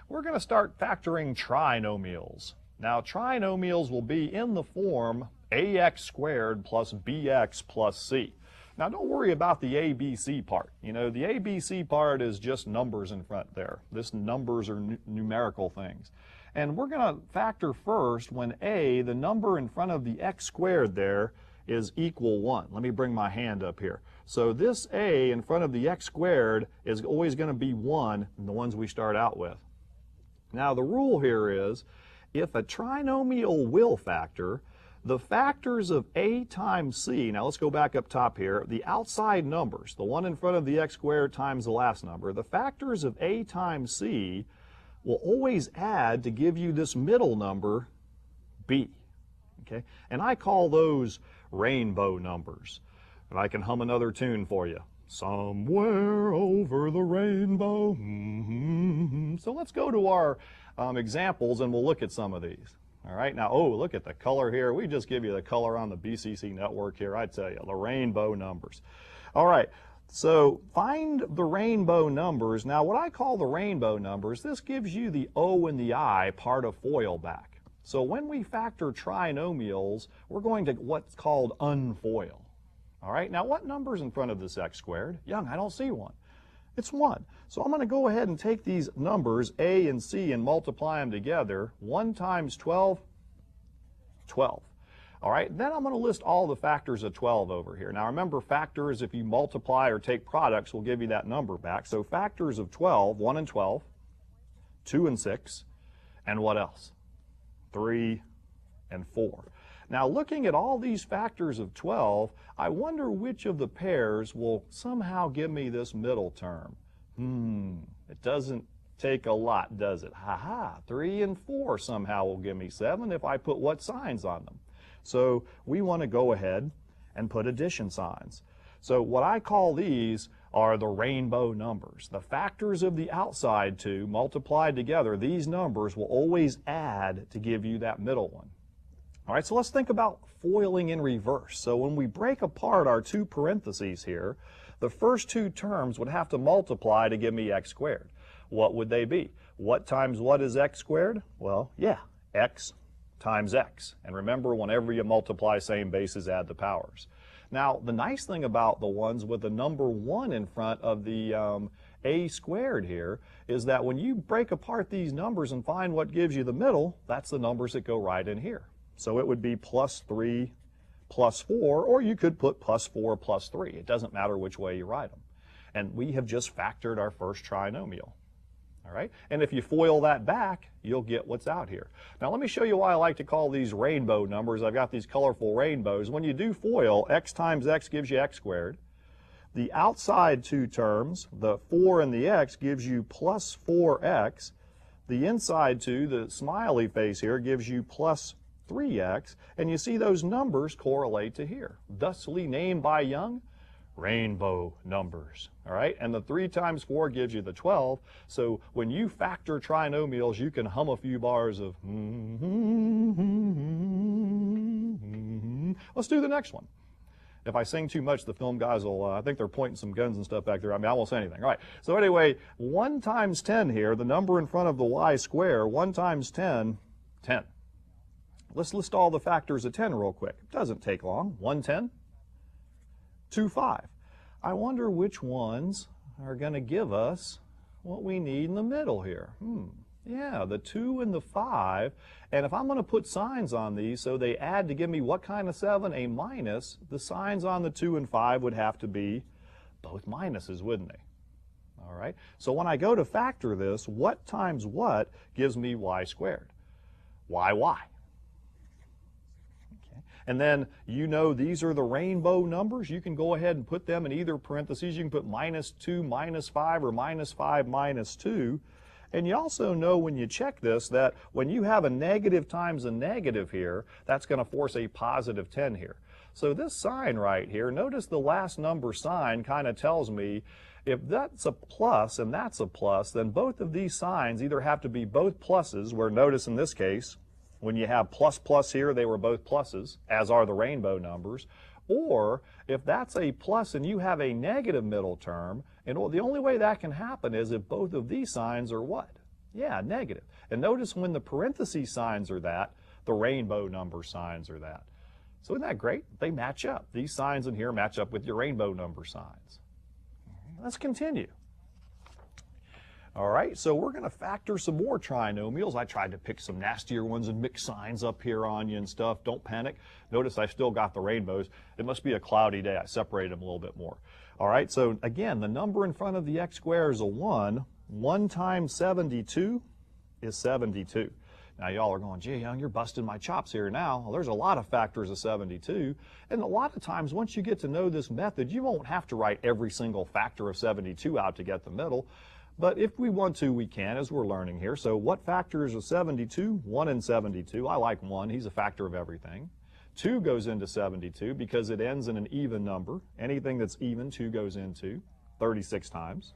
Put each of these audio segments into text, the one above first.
we're going to start factoring trinomials. Now, trinomials will be in the form ax squared plus bx plus c. Now, don't worry about the ABC part. You know, the ABC part is just numbers in front there. This numbers are numerical things. And we're going to factor first when a, the number in front of the x squared there, is equal 1. Let me bring my hand up here. So this a in front of the x squared is always going to be 1 in the ones we start out with. Now, the rule here is if a trinomial will factor, the factors of a times c, now let's go back up top here, the outside numbers, the one in front of the x squared times the last number, the factors of a times c will always add to give you this middle number, b. Okay? And I call those rainbow numbers. And I can hum another tune for you. Somewhere over the rainbow. So let's go to our examples and we'll look at some of these. All right, now, oh, look at the color here. We just give you the color on the BCC network here. I tell you, the rainbow numbers. All right, so find the rainbow numbers. Now, what I call the rainbow numbers, this gives you the O and the I part of FOIL back. So when we factor trinomials, we're going to what's called unfoil. All right, now what number's in front of this x squared? Young, I don't see one. It's 1. So I'm going to go ahead and take these numbers, a and c, and multiply them together. 1 times 12, 12. All right, then I'm going to list all the factors of 12 over here. Now remember, factors, if you multiply or take products, will give you that number back. So factors of 12, 1 and 12, 2 and 6, and what else? 3 and 4. Now, looking at all these factors of 12, I wonder which of the pairs will somehow give me this middle term. It doesn't take a lot, does it? Ha-ha, 3 and 4 somehow will give me 7 if I put what signs on them. So we want to go ahead and put addition signs. So what I call these are the rainbow numbers. The factors of the outside two multiplied together, these numbers will always add to give you that middle one. All right, so let's think about foiling in reverse. So when we break apart our two parentheses here, the first two terms would have to multiply to give me x squared. What would they be? What times what is x squared? Well, yeah, x times x. And remember, whenever you multiply same bases, add the powers. Now, the nice thing about the ones with the number 1 in front of the a squared here is that when you break apart these numbers and find what gives you the middle, that's the numbers that go right in here. So it would be plus 3 plus 4, or you could put plus 4 plus 3. It doesn't matter which way you write them. And we have just factored our first trinomial. All right? And if you FOIL that back, you'll get what's out here. Now let me show you why I like to call these rainbow numbers. I've got these colorful rainbows. When you do FOIL, x times x gives you x squared. The outside two terms, the 4 and the x, gives you plus 4x. The inside two, the smiley face here, gives you plus 3x, and you see those numbers correlate to here. Thusly named by Young, rainbow numbers. All right, and the 3 times 4 gives you the 12. So when you factor trinomials, you can hum a few bars of. Let's do the next one. If I sing too much, the film guys will, I think they're pointing some guns and stuff back there. I mean, I won't say anything. All right, so anyway, 1 times 10 here, the number in front of the y square, 1 times 10, 10. Let's list all the factors of 10 real quick. It doesn't take long. 1, 10, 2, 5. I wonder which ones are going to give us what we need in the middle here. Yeah, the 2 and the 5. And if I'm going to put signs on these so they add to give me what kind of 7? A minus. The signs on the 2 and 5 would have to be both minuses, wouldn't they? All right. So when I go to factor this, what times what gives me y squared? Y. And then you know these are the rainbow numbers. You can go ahead and put them in either parentheses. You can put minus 2, minus 5, or minus 5, minus 2. And you also know when you check this that when you have a negative times a negative here, that's going to force a positive 10 here. So this sign right here, notice the last number sign kind of tells me if that's a plus and that's a plus, then both of these signs either have to be both pluses, where notice in this case, when you have plus plus here, they were both pluses, as are the rainbow numbers. Or if that's a plus and you have a negative middle term, and the only way that can happen is if both of these signs are what? Yeah, negative. And notice when the parenthesis signs are that, the rainbow number signs are that. So isn't that great? They match up. These signs in here match up with your rainbow number signs. Let's continue. All right, so we're going to factor some more trinomials. I tried to pick some nastier ones and mix signs up here on you and stuff. Don't panic. Notice I still got the rainbows. It must be a cloudy day. I separated them a little bit more. All right, so again, the number in front of the x squared is a 1. 1 times 72 is 72. Now, y'all are going, gee, Young, you're busting my chops here now. Well, there's a lot of factors of 72. And a lot of times, once you get to know this method, you won't have to write every single factor of 72 out to get the middle. But if we want to, we can, as we're learning here. So what factors of 72? 1 and 72. I like 1. He's a factor of everything. 2 goes into 72 because it ends in an even number. Anything that's even, 2 goes into 36 times.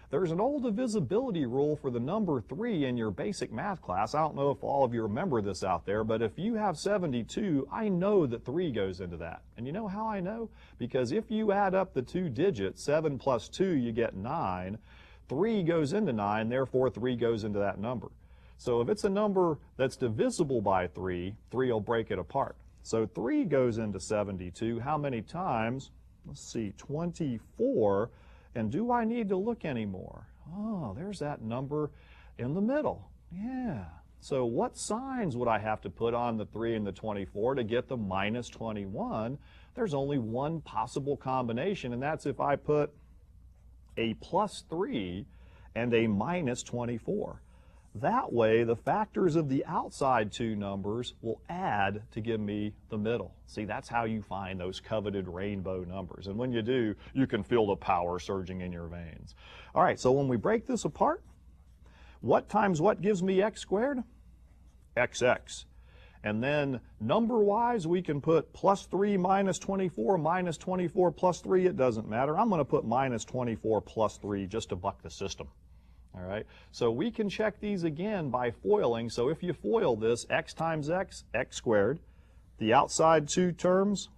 There's an old divisibility rule for the number 3 in your basic math class. I don't know if all of you remember this out there, but if you have 72, I know that 3 goes into that. And you know how I know? Because if you add up the 2 digits, 7 plus 2, you get 9. 3 goes into 9, therefore 3 goes into that number. So if it's a number that's divisible by 3, 3 will break it apart. So 3 goes into 72. How many times? Let's see, 24. And do I need to look anymore? Oh, there's that number in the middle. Yeah. So what signs would I have to put on the 3 and the 24 to get the minus 21? There's only one possible combination, and that's if I put a plus 3 and a minus 24. That way, the factors of the outside 2 numbers will add to give me the middle. See, that's how you find those coveted rainbow numbers. And when you do, you can feel the power surging in your veins. All right, so when we break this apart, what times what gives me x squared? Xx. And then number-wise, we can put plus 3 minus 24 plus 3. It doesn't matter. I'm going to put minus 24 plus 3 just to buck the system. All right, so we can check these again by foiling. So if you foil this, x times x, x squared. The outside 2 terms,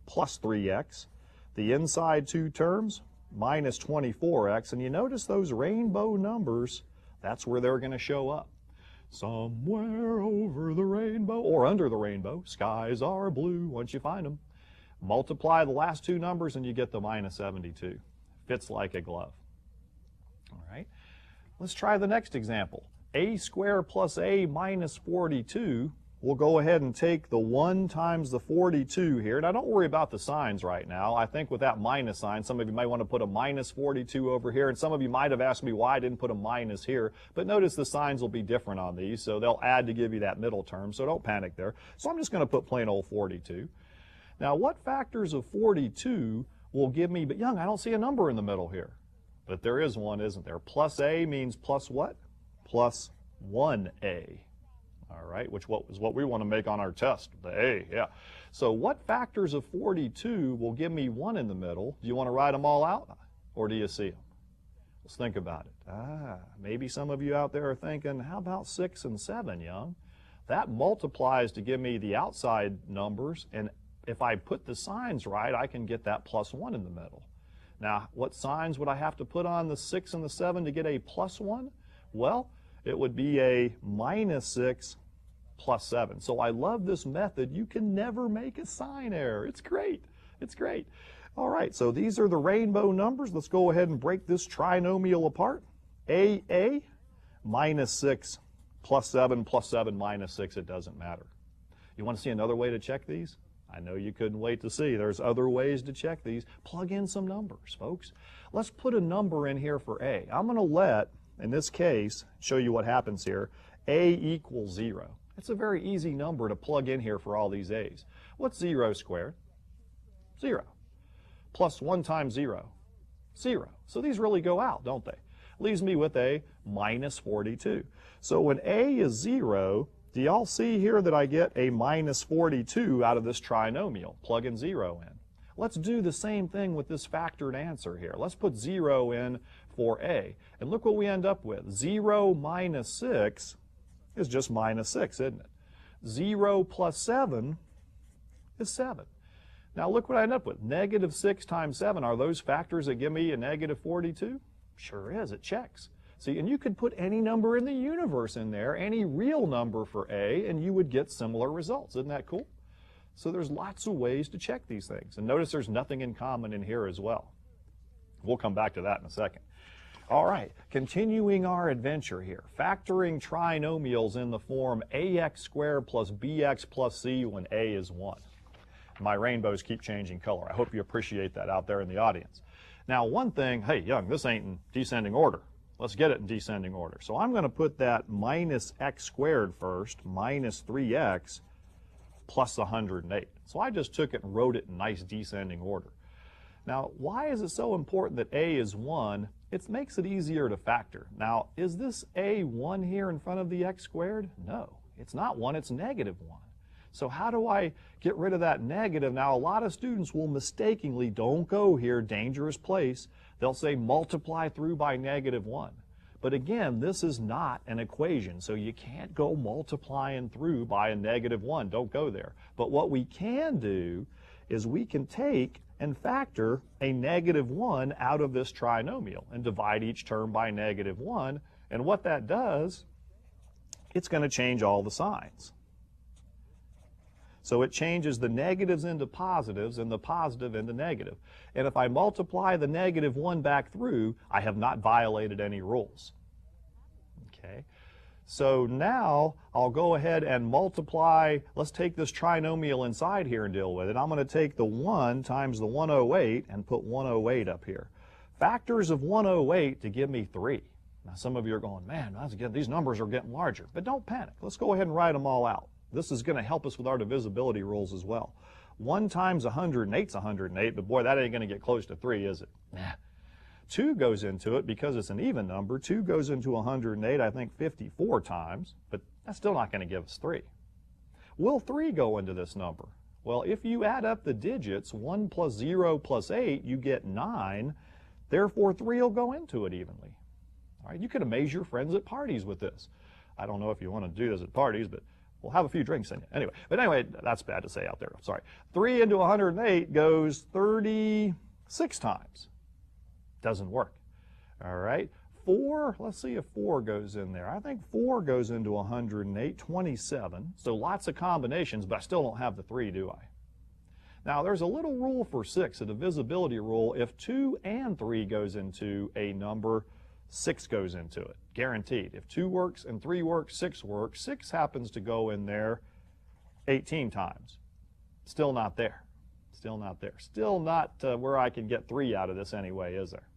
plus 3x. The inside 2 terms, minus 24x. And you notice those rainbow numbers, that's where they're going to show up. Somewhere over the rainbow, or under the rainbow, skies are blue once you find them. Multiply the last 2 numbers and you get the minus 72. Fits like a glove. All right. Let's try the next example. A squared plus a minus 42. We'll go ahead and take the 1 times the 42 here. Now, don't worry about the signs right now. I think with that minus sign, some of you might want to put a minus 42 over here, and some of you might have asked me why I didn't put a minus here. But notice the signs will be different on these, so they'll add to give you that middle term, so don't panic there. So I'm just going to put plain old 42. Now, what factors of 42 will give me, but Young, I don't see a number in the middle here. But there is one, isn't there? Plus a means plus what? Plus 1a. All right, which is what we want to make on our test, the a, yeah. So what factors of 42 will give me 1 in the middle? Do you want to write them all out, or do you see them? Let's think about it. Maybe some of you out there are thinking, how about 6 and 7, Young? That multiplies to give me the outside numbers, and if I put the signs right, I can get that plus 1 in the middle. Now, what signs would I have to put on the 6 and the 7 to get a plus 1? Well, it would be a minus 6 plus 7. So I love this method. You can never make a sign error. It's great. It's great. All right, so these are the rainbow numbers. Let's go ahead and break this trinomial apart. A minus 6 plus 7 minus 6. It doesn't matter. You want to see another way to check these? I know you couldn't wait to see. There's other ways to check these. Plug in some numbers, folks. Let's put a number in here for a. I'm going to let, in this case, show you what happens here. A equals 0. It's a very easy number to plug in here for all these a's. What's 0 squared? 0. Plus 1 times 0? 0. So these really go out, don't they? Leaves me with a minus 42. So when a is 0, do y'all see here that I get a minus 42 out of this trinomial? Plug in 0 in. Let's do the same thing with this factored answer here. Let's put 0 in for a. And look what we end up with. 0 minus 6 is just minus 6, isn't it? 0 plus 7 is 7. Now look what I end up with. Negative 6 times 7. Are those factors that give me a negative 42? Sure is. It checks. See, and you could put any number in the universe in there, any real number for A, and you would get similar results. Isn't that cool? So there's lots of ways to check these things. And notice there's nothing in common in here as well. We'll come back to that in a second. All right, continuing our adventure here. Factoring trinomials in the form ax squared plus bx plus c when a is 1. My rainbows keep changing color. I hope you appreciate that out there in the audience. Now, one thing, hey, Young, this ain't in descending order. Let's get it in descending order. So I'm going to put that minus x squared first, minus 3x plus 108. So I just took it and wrote it in nice descending order. Now, why is it so important that a is 1? It makes it easier to factor. Now, is this a 1 here in front of the x squared? No, it's not 1, it's negative 1. So how do I get rid of that negative? Now, a lot of students will mistakenly, don't go here, dangerous place. They'll say multiply through by negative 1. But again, this is not an equation, so you can't go multiplying through by a negative 1. Don't go there. But what we can do is we can take and factor a negative 1 out of this trinomial and divide each term by negative 1. And what that does, it's going to change all the signs. So it changes the negatives into positives and the positive into negative. And if I multiply the negative 1 back through, I have not violated any rules. Okay. So now I'll go ahead and multiply. Let's take this trinomial inside here and deal with it. I'm going to take the 1 times the 108 and put 108 up here. Factors of 108 to give me 3. Now some of you are going, man, these numbers are getting larger. But don't panic. Let's go ahead and write them all out. This is going to help us with our divisibility rules as well. 1 times 108 is 108, but boy, that ain't going to get close to 3, is it? Nah. 2 goes into it because it's an even number. 2 goes into 108, I think 54 times, but that's still not going to give us 3. Will 3 go into this number? Well, if you add up the digits, 1 plus 0 plus 8, you get 9. Therefore, 3 will go into it evenly. All right, you could amaze your friends at parties with this. I don't know if you want to do this at parties, but we'll have a few drinks in it. Anyway, that's bad to say out there. I'm sorry. 3 into 108 goes 36 times. Doesn't work. All right. 4, let's see if 4 goes in there. I think 4 goes into 108, 27. So lots of combinations, but I still don't have the 3, do I? Now, there's a little rule for 6, a divisibility rule. If 2 and 3 goes into a number, 6 goes into it, guaranteed. If 2 works and 3 works, 6 works. 6 happens to go in there 18 times. Still not there. Still not there. Still not where I can get 3 out of this anyway, is there?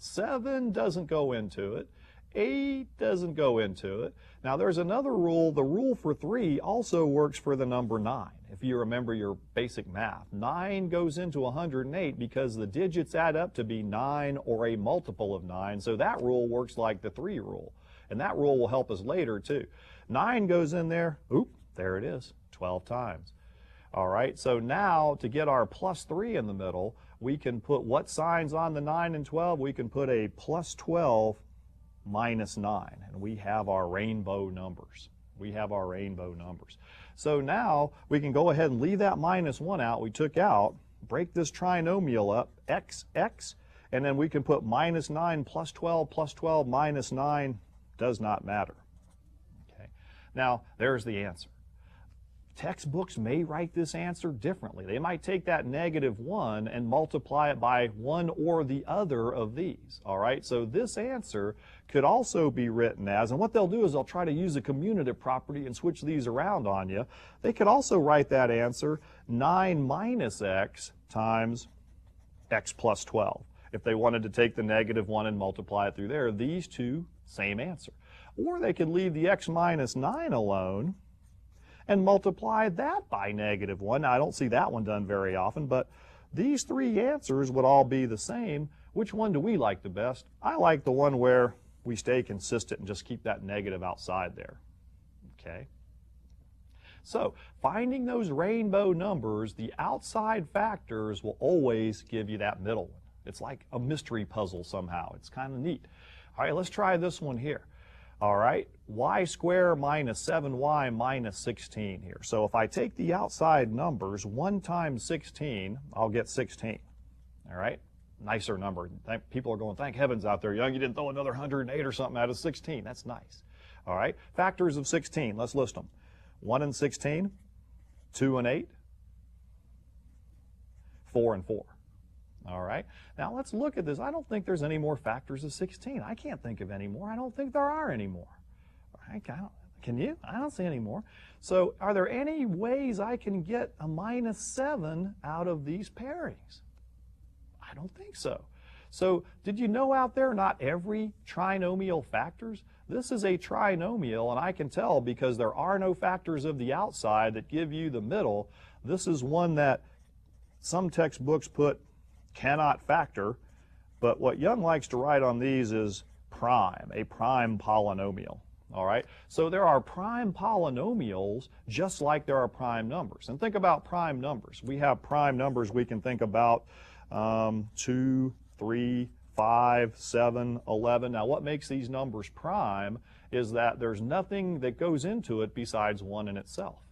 7 doesn't go into it. 8 doesn't go into it. Now there's another rule. The rule for 3 also works for the number 9. If you remember your basic math, 9 goes into 108 because the digits add up to be 9 or a multiple of 9. So that rule works like the 3 rule. And that rule will help us later too. 9 goes in there. Oop, there it is, 12 times. All right, so now to get our plus 3 in the middle, we can put what signs on the 9 and 12? We can put a plus 12 minus 9, and we have our rainbow numbers. We have our rainbow numbers. So now we can go ahead and leave that minus 1 out we took out, break this trinomial up, x, and then we can put minus 9 plus 12 minus 9, does not matter. Okay. Now, there's the answer. Textbooks may write this answer differently. They might take that negative 1 and multiply it by one or the other of these. All right, so this answer could also be written as, and what they'll do is they'll try to use a commutative property and switch these around on you. They could also write that answer 9 minus x times x plus 12. If they wanted to take the negative 1 and multiply it through there, these two, same answer. Or they could leave the x minus 9 alone and multiply that by negative 1. Now, I don't see that one done very often, but these 3 answers would all be the same. Which one do we like the best? I like the one where we stay consistent and just keep that negative outside there. Okay? So, finding those rainbow numbers, the outside factors will always give you that middle one. It's like a mystery puzzle somehow. It's kind of neat. All right, let's try this one here. All right, y squared minus 7y minus 16 here. So if I take the outside numbers, 1 times 16, I'll get 16. All right, nicer number. People are going, thank heavens out there, Young, you didn't throw another 108 or something out of 16. That's nice. All right, factors of 16, let's list them. 1 and 16, 2 and 8, 4 and 4. All right, now let's look at this. I don't think there's any more factors of 16. I can't think of any more. I don't think there are any more. All right, can you? I don't see any more. So are there any ways I can get a -7 out of these pairings? I don't think so. So did you know out there not every trinomial factors? This is a trinomial, and I can tell because there are no factors of the outside that give you the middle. This is one that some textbooks put cannot factor, but what Young likes to write on these is prime, a prime polynomial. All right, so there are prime polynomials just like there are prime numbers. And think about prime numbers. We have prime numbers we can think about 2, 3, 5, 7, 11. Now what makes these numbers prime is that there's nothing that goes into it besides 1 in itself.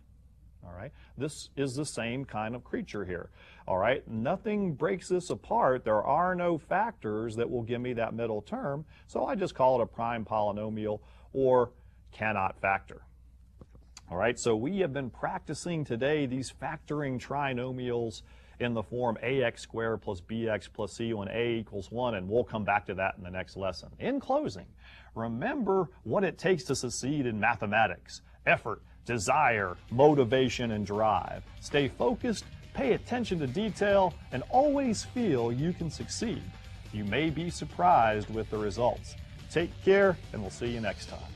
All right, this is the same kind of creature here. All right, nothing breaks this apart. There are no factors that will give me that middle term, so I just call it a prime polynomial or cannot factor. All right, so we have been practicing today these factoring trinomials in the form ax squared plus bx plus c when a equals 1, and we'll come back to that in the next lesson. In closing, remember what it takes to succeed in mathematics: effort, desire, motivation, and drive. Stay focused, pay attention to detail, and always feel you can succeed. You may be surprised with the results. Take care, and we'll see you next time.